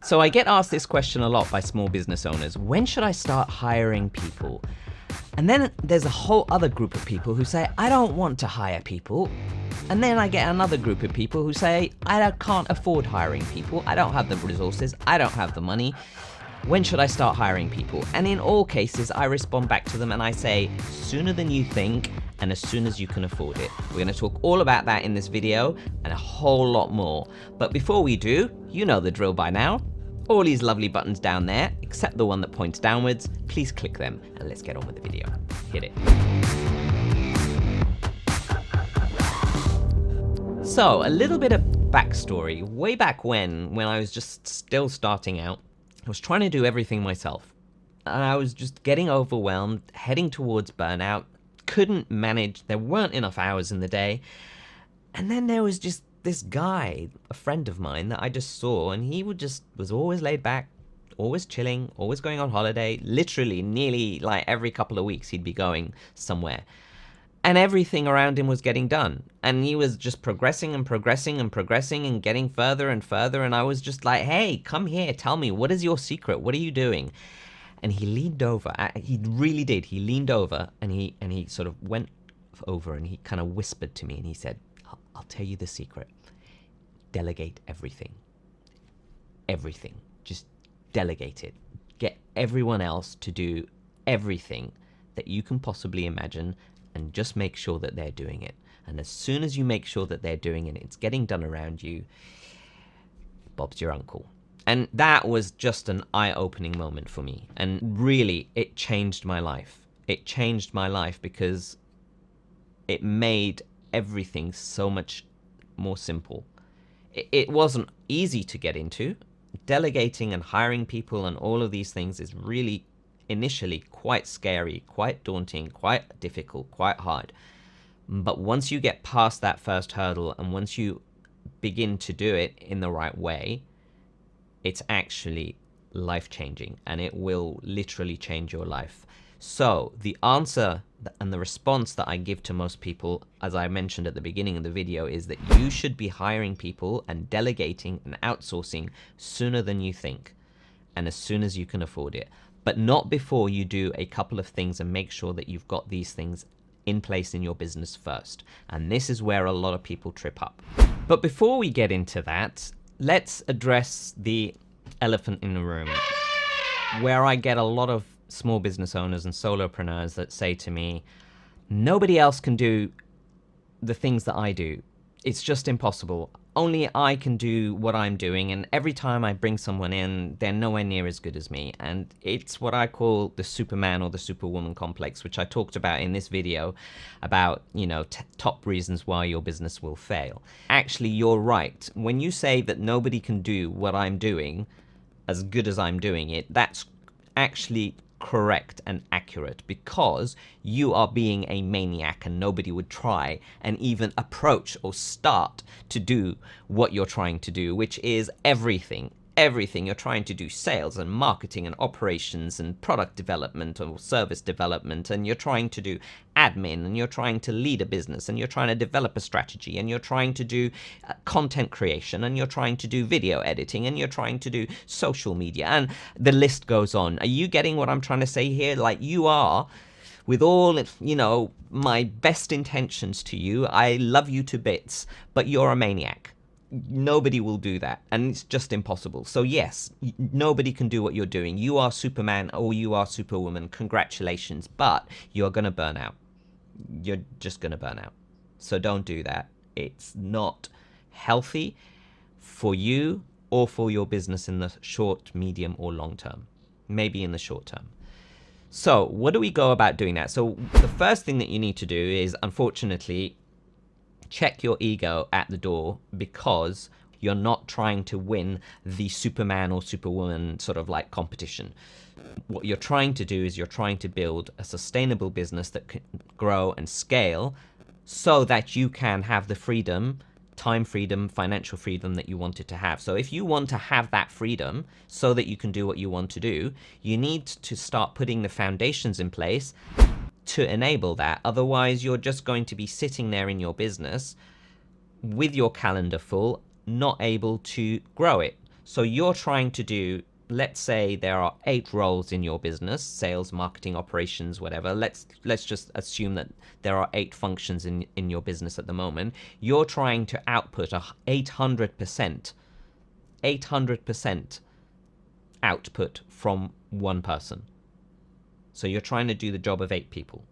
So I get asked this question a lot by small business owners. When should I start hiring people? And then there's a whole other group of people who say, I don't want to hire people. And then I get another group of people who say, I can't afford hiring people. I don't have the resources. I don't have the money. When should I start hiring people? And in all cases, I respond back to them and I say, sooner than you think and as soon as you can afford it. We're going to talk all about that in this video and a whole lot more. But before we do, you know the drill by now. All these lovely buttons down there, except the one that points downwards, please click them and let's get on with the video. Hit it. So, a little bit of backstory. Way back when I was just still starting out, I was trying to do everything myself. And I was just getting overwhelmed, heading towards burnout, couldn't manage, there weren't enough hours in the day. And then there was just this guy, a friend of mine that I just saw, and he was always laid back, always chilling, always going on holiday, literally nearly like every couple of weeks he'd be going somewhere. And everything around him was getting done. And he was just progressing and progressing and progressing and getting further and further. And I was just like, hey, come here, tell me, what is your secret? What are you doing? And he leaned over, he really did. He leaned over and he sort of went over and he kind of whispered to me and he said, I'll tell you the secret. Delegate everything. Everything. Just delegate it. Get everyone else to do everything that you can possibly imagine and just make sure that they're doing it. And as soon as you make sure that they're doing it, it's getting done around you, Bob's your uncle. And that was just an eye-opening moment for me. And really, it changed my life. It changed my life because it made everything so much more simple. It wasn't easy to get into. Delegating and hiring people and all of these things is really initially quite scary, quite daunting, quite difficult, quite hard. But once you get past that first hurdle and once you begin to do it in the right way, it's actually life-changing and it will literally change your life. So the answer and the response that I give to most people, as I mentioned at the beginning of the video, is that you should be hiring people and delegating and outsourcing sooner than you think and as soon as you can afford it. But not before you do a couple of things and make sure that you've got these things in place in your business first. And this is where a lot of people trip up. But before we get into that, let's address the elephant in the room, where I get a lot of small business owners and solopreneurs that say to me, nobody else can do the things that I do. It's just impossible. Only I can do what I'm doing, and every time I bring someone in, they're nowhere near as good as me. And it's what I call the Superman or the Superwoman complex, which I talked about in this video about, top reasons why your business will fail. Actually, you're right. When you say that nobody can do what I'm doing as good as I'm doing it, that's actually correct and accurate, because you are being a maniac and nobody would try and even approach or start to do what you're trying to do, which is everything. You're trying to do sales and marketing and operations and product development or service development, and you're trying to do admin, and you're trying to lead a business, and you're trying to develop a strategy, and you're trying to do content creation, and you're trying to do video editing, and you're trying to do social media, and the list goes on. Are you getting what I'm trying to say here? Like, you are, with all, my best intentions to you, I love you to bits, but you're a maniac. Nobody will do that, and it's just impossible. So yes, nobody can do what you're doing. You are Superman or you are Superwoman. Congratulations, but you're going to burn out. You're just going to burn out. So don't do that. It's not healthy for you or for your business in the short, medium, or long term. Maybe in the short term. So what do we go about doing that? So the first thing that you need to do is, unfortunately, check your ego at the door, because you're not trying to win the Superman or Superwoman sort of like competition. What you're trying to do is you're trying to build a sustainable business that can grow and scale so that you can have the freedom, time freedom, financial freedom that you wanted to have. So if you want to have that freedom so that you can do what you want to do, you need to start putting the foundations in place to enable that. Otherwise, you're just going to be sitting there in your business with your calendar full, not able to grow it. So you're trying to do, let's say there are 8 roles in your business, sales, marketing, operations, whatever. Let's just assume that there are 8 functions in your business at the moment. You're trying to output 800% output from one person. So you're trying to do the job of 8 people.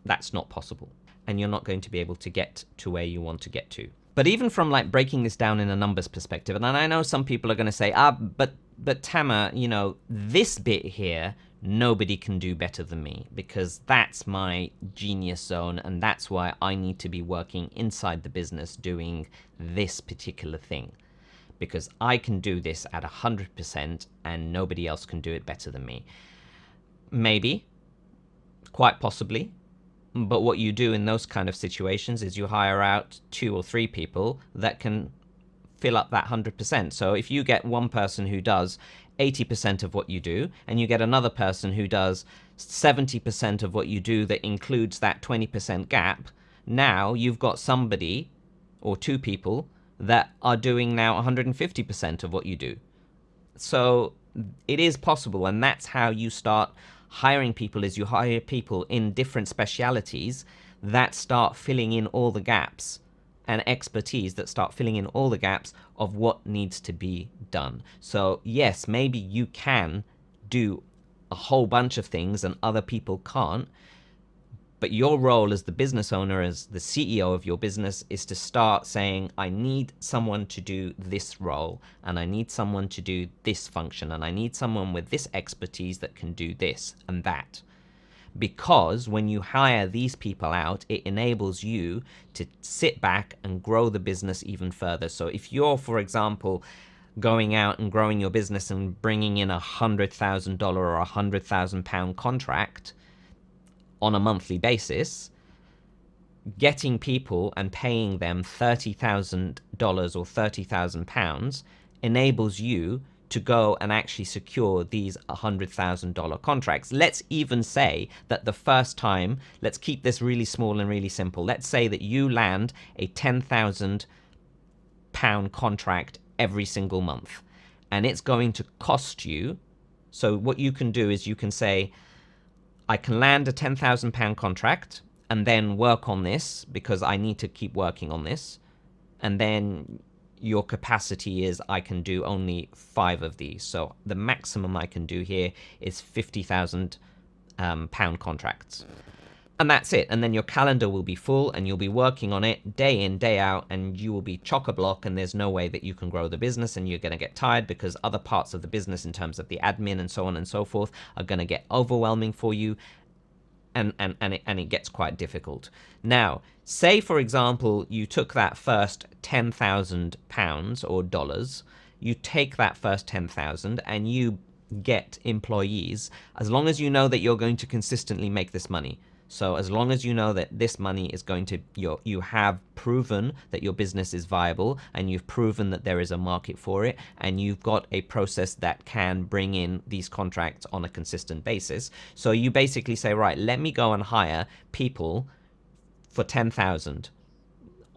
That's not possible. And you're not going to be able to get to where you want to get to. But even from like breaking this down in a numbers perspective, and I know some people are going to say, but Tamer, you know, this bit here, nobody can do better than me, because that's my genius zone, and that's why I need to be working inside the business doing this particular thing, because I can do this at 100% and nobody else can do it better than me. Maybe, quite possibly. But what you do in those kind of situations is you hire out 2 or 3 people that can fill up that 100%. So if you get one person who does 80% of what you do, and you get another person who does 70% of what you do that includes that 20% gap, now you've got somebody or 2 people that are doing now 150% of what you do. So it is possible, and that's how you start hiring people, is you hire people in different specialities that start filling in all the gaps, and expertise that start filling in all the gaps of what needs to be done. So yes, maybe you can do a whole bunch of things and other people can't, but your role as the business owner, as the CEO of your business, is to start saying, I need someone to do this role, and I need someone to do this function, and I need someone with this expertise that can do this and that. Because when you hire these people out, it enables you to sit back and grow the business even further. So if you're, for example, going out and growing your business and bringing in $100,000 or £100,000 contract on a monthly basis, getting people and paying them $30,000 or £30,000 enables you to go and actually secure these $100,000 contracts. Let's even say that the first time, let's keep this really small and really simple. Let's say that you land a £10,000 contract every single month, and it's going to cost you. So what you can do is you can say, I can land a £10,000 contract and then work on this because I need to keep working on this. And then your capacity is I can do only 5 of these. So the maximum I can do here is £50,000 contracts. And that's it. And then your calendar will be full and you'll be working on it day in, day out, and you will be chock-a-block, and there's no way that you can grow the business, and you're going to get tired because other parts of the business in terms of the admin and so on and so forth are going to get overwhelming for you, and it gets quite difficult. Now, say, for example, you took that first £10,000 or dollars, you take that first 10,000 and you get employees, as long as you know that you're going to consistently make this money. So as long as you know that this money is going to, you have proven that your business is viable, and you've proven that there is a market for it, and you've got a process that can bring in these contracts on a consistent basis. So you basically say, right, let me go and hire people for 10,000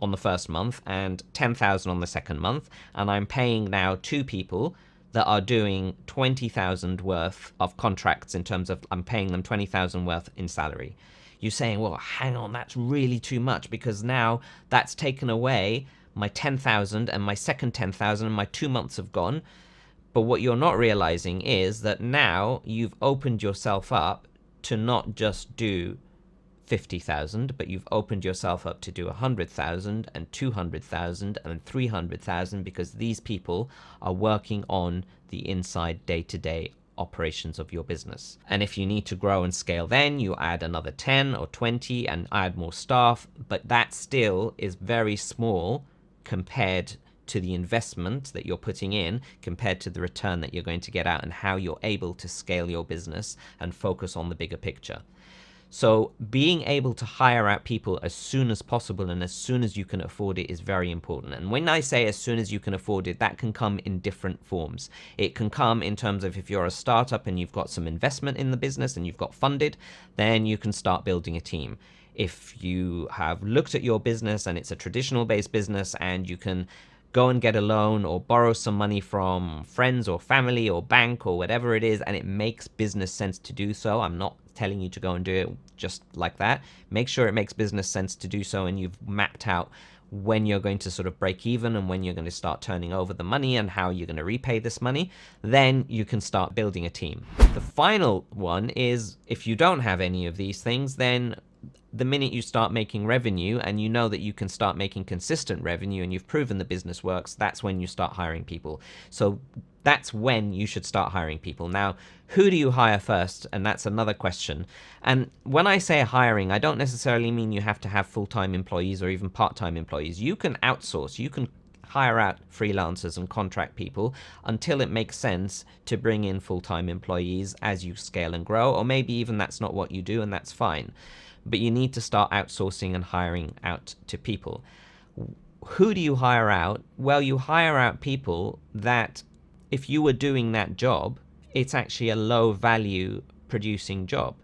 on the first month and 10,000 on the second month, and I'm paying now 2 people that are doing 20,000 worth of contracts, in terms of I'm paying them 20,000 worth in salary. You're saying, well, hang on, that's really too much, because now that's taken away my 10,000 and my second 10,000 and my 2 months have gone. But what you're not realizing is that now you've opened yourself up to not just do 50,000, but you've opened yourself up to do 100,000 and 200,000 and 300,000, because these people are working on the inside day-to-day operations of your business. And if you need to grow and scale, then you add another 10 or 20 and add more staff, but that still is very small compared to the investment that you're putting in, compared to the return that you're going to get out, and how you're able to scale your business and focus on the bigger picture. So being able to hire out people as soon as possible and as soon as you can afford it is very important. And when I say as soon as you can afford it, that can come in different forms. It can come in terms of, if you're a startup and you've got some investment in the business and you've got funded, then you can start building a team. If you have looked at your business and it's a traditional based business and you can go and get a loan or borrow some money from friends or family or bank or whatever it is, and it makes business sense to do so. I'm not telling you to go and do it just like that. Make sure it makes business sense to do so, and you've mapped out when you're going to sort of break even and when you're going to start turning over the money and how you're going to repay this money. Then you can start building a team. The final one is, if you don't have any of these things, then the minute you start making revenue and you know that you can start making consistent revenue and you've proven the business works, that's when you start hiring people. So that's when you should start hiring people. Now, who do you hire first? And that's another question. And when I say hiring, I don't necessarily mean you have to have full-time employees or even part-time employees. You can outsource, you can hire out freelancers and contract people until it makes sense to bring in full-time employees as you scale and grow, or maybe even that's not what you do, and that's fine. But you need to start outsourcing and hiring out to people. Who do you hire out? Well, you hire out people that, if you were doing that job, it's actually a low value producing job.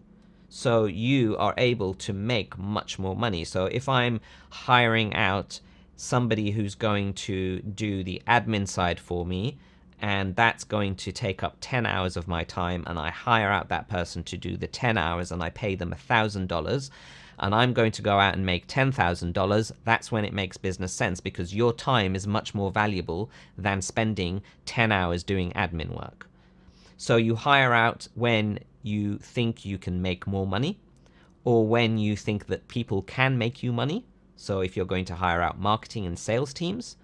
So you are able to make much more money. So if I'm hiring out somebody who's going to do the admin side for me, and that's going to take up 10 hours of my time, and I hire out that person to do the 10 hours and I pay them $1,000, and I'm going to go out and make $10,000, that's when it makes business sense, because your time is much more valuable than spending 10 hours doing admin work. So you hire out when you think you can make more money, or when you think that people can make you money. So if you're going to hire out marketing and sales teams,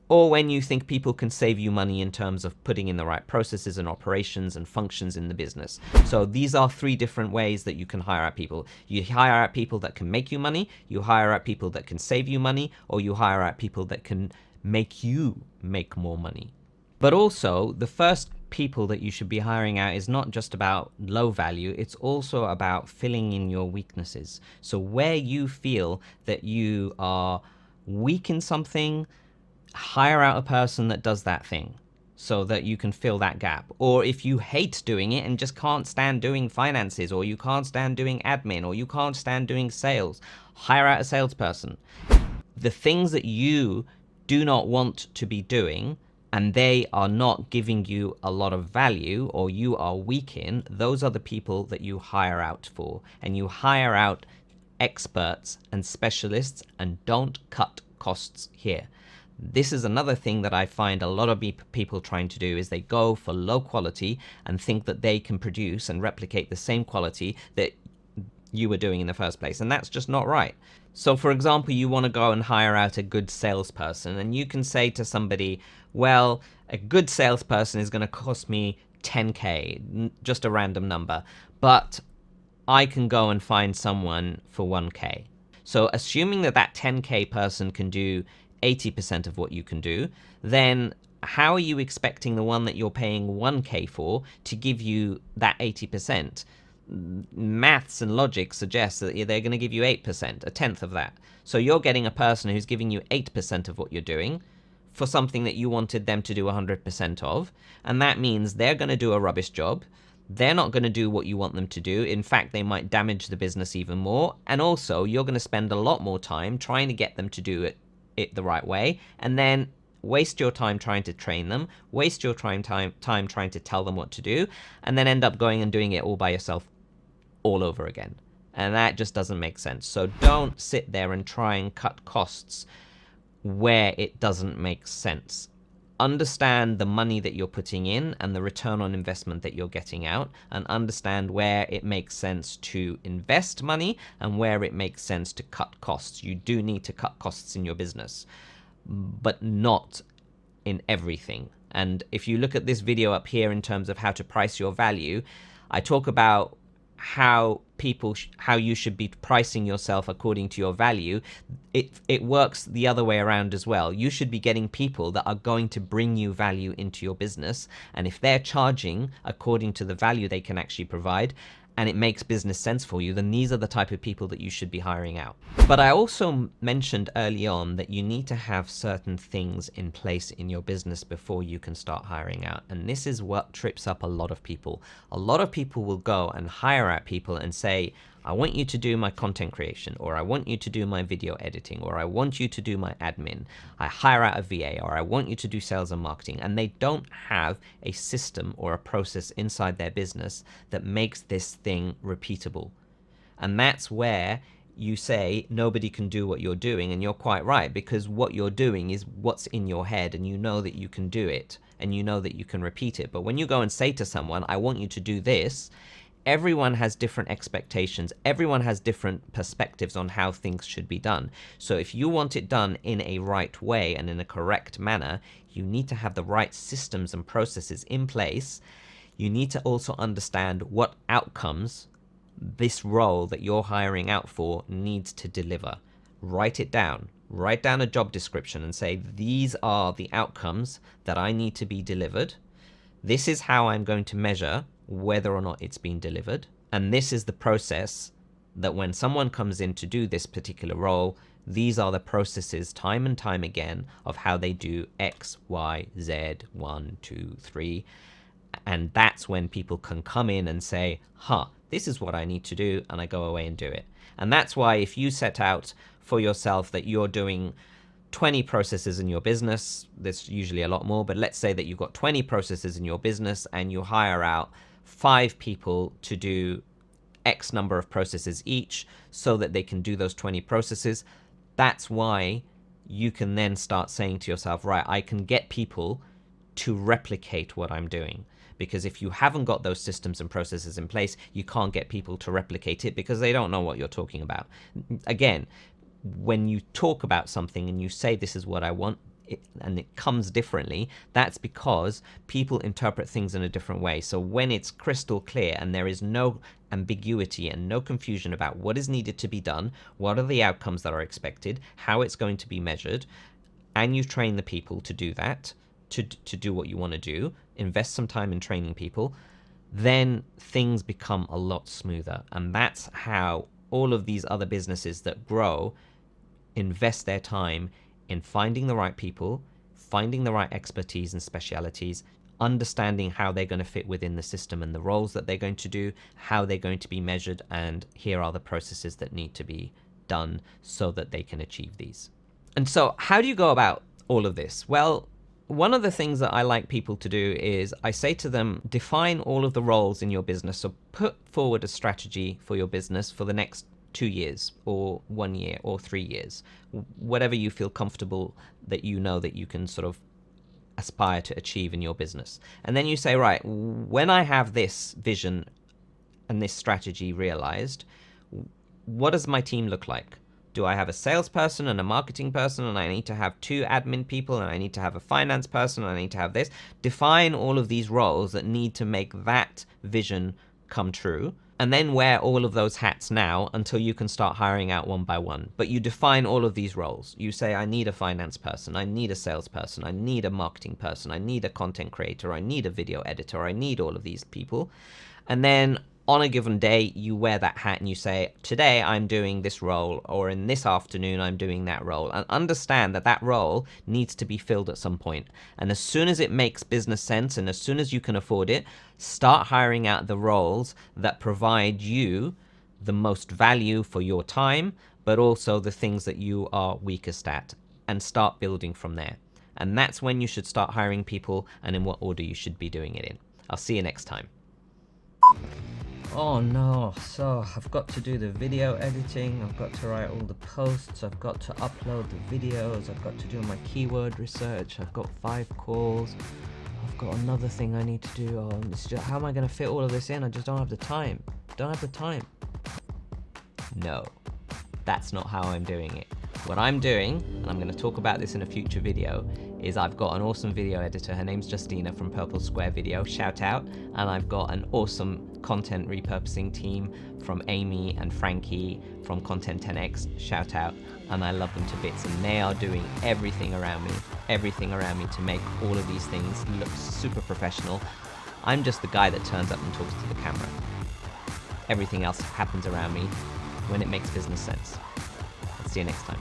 or when you think people can save you money in terms of putting in the right processes and operations and functions in the business. So these are three different ways that you can hire out people. You hire out people that can make you money, you hire out people that can save you money, or you hire out people that can make you make more money. But also, the first people that you should be hiring out is not just about low value, it's also about filling in your weaknesses. So where you feel that you are weak in something, hire out a person that does that thing so that you can fill that gap. Or if you hate doing it and just can't stand doing finances, or you can't stand doing admin, or you can't stand doing sales, hire out a salesperson. The things that you do not want to be doing and they are not giving you a lot of value, or you are weak in, those are the people that you hire out for. And you hire out experts and specialists, and don't cut costs here. This is another thing that I find a lot of people trying to do, is they go for low quality and think that they can produce and replicate the same quality that you were doing in the first place, and that's just not right. So for example, you want to go and hire out a good salesperson, and you can say to somebody, well, a good salesperson is going to cost me 10K, just a random number, but I can go and find someone for 1K. So assuming that that 10K person can do 80% of what you can do, then how are you expecting the one that you're paying 1K for to give you that 80%? Maths and logic suggests that they're going to give you 8%, a tenth of that. So you're getting a person who's giving you 8% of what you're doing for something that you wanted them to do 100% of, and that means they're going to do a rubbish job. They're not going to do what you want them to do. In fact, they might damage the business even more, and also you're going to spend a lot more time trying to get them to do it the right way, and then waste your time trying to train them, waste your time trying to tell them what to do, and then end up going and doing it all by yourself all over again. And that just doesn't make sense. So don't sit there and try and cut costs where it doesn't make sense. Understand the money that you're putting in and the return on investment that you're getting out, and understand where it makes sense to invest money and where it makes sense to cut costs. You do need to cut costs in your business, but not in everything. And if you look at this video up here in terms of how to price your value, I talk about how you should be pricing yourself according to your value. It works the other way around as well. You should be getting people that are going to bring you value into your business, and if they're charging according to the value they can actually provide, and it makes business sense for you, then these are the type of people that you should be hiring out. But I also mentioned early on that you need to have certain things in place in your business before you can start hiring out. And this is what trips up a lot of people. A lot of people will go and hire out people and say, I want you to do my content creation, or I want you to do my video editing, or I want you to do my admin. I hire out a VA, or I want you to do sales and marketing. And they don't have a system or a process inside their business that makes this thing repeatable. And that's where you say nobody can do what you're doing, and you're quite right, because what you're doing is what's in your head, and you know that you can do it, and you know that you can repeat it. But when you go and say to someone, I want you to do this, everyone has different expectations. Everyone has different perspectives on how things should be done. So if you want it done in a right way and in a correct manner, you need to have the right systems and processes in place. You need to also understand what outcomes this role that you're hiring out for needs to deliver. Write it down. Write down a job description and say, these are the outcomes that I need to be delivered. This is how I'm going to measure whether or not it's been delivered. And this is the process that when someone comes in to do this particular role, these are the processes time and time again of how they do X, Y, Z, 1, 2, 3. And that's when people can come in and say, this is what I need to do, and I go away and do it. And that's why if you set out for yourself that you're doing 20 processes in your business, there's usually a lot more, but let's say that you've got 20 processes in your business and you hire out 5 people to do X number of processes each so that they can do those 20 processes. That's why you can then start saying to yourself, right, I can get people to replicate what I'm doing. Because if you haven't got those systems and processes in place, you can't get people to replicate it because they don't know what you're talking about. Again, when you talk about something and you say this is what I want, and it comes differently, that's because people interpret things in a different way. So when it's crystal clear and there is no ambiguity and no confusion about what is needed to be done, what are the outcomes that are expected, how it's going to be measured, and you train the people to do that, to do what you want to do, invest some time in training people, then things become a lot smoother. And that's how all of these other businesses that grow invest their time in finding the right people, finding the right expertise and specialities, understanding how they're going to fit within the system and the roles that they're going to do, how they're going to be measured, and here are the processes that need to be done so that they can achieve these. And so how do you go about all of this? Well, one of the things that I like people to do is I say to them, define all of the roles in your business. So put forward a strategy for your business for the next 2 years or 1 year or 3 years, whatever you feel comfortable that you know that you can sort of aspire to achieve in your business. And then you say, right, when I have this vision and this strategy realized, what does my team look like? Do I have a salesperson and a marketing person, and I need to have 2 admin people, and I need to have a finance person, and I need to have this? Define all of these roles that need to make that vision come true, and then wear all of those hats now until you can start hiring out one by one. But you define all of these roles. You say, I need a finance person, I need a salesperson, I need a marketing person, I need a content creator, I need a video editor, I need all of these people. And then on a given day, you wear that hat and you say, today I'm doing this role, or in this afternoon I'm doing that role. And understand that that role needs to be filled at some point. And as soon as it makes business sense and as soon as you can afford it, start hiring out the roles that provide you the most value for your time, but also the things that you are weakest at, and start building from there. And that's when you should start hiring people and in what order you should be doing it in. I'll see you next time. Oh no, so I've got to do the video editing, I've got to write all the posts, I've got to upload the videos, I've got to do my keyword research, I've got 5 calls, I've got another thing I need to do. Oh, how am I going to fit all of this in? I just don't have the time. No, that's not how I'm doing it. What I'm doing, and I'm going to talk about this in a future video, is I've got an awesome video editor. Her name's Justina from Purple Square Video, shout out. And I've got an awesome content repurposing team from Amy and Frankie from Content 10X, shout out. And I love them to bits, and they are doing everything around me to make all of these things look super professional. I'm just the guy that turns up and talks to the camera. Everything else happens around me when it makes business sense. I'll see you next time.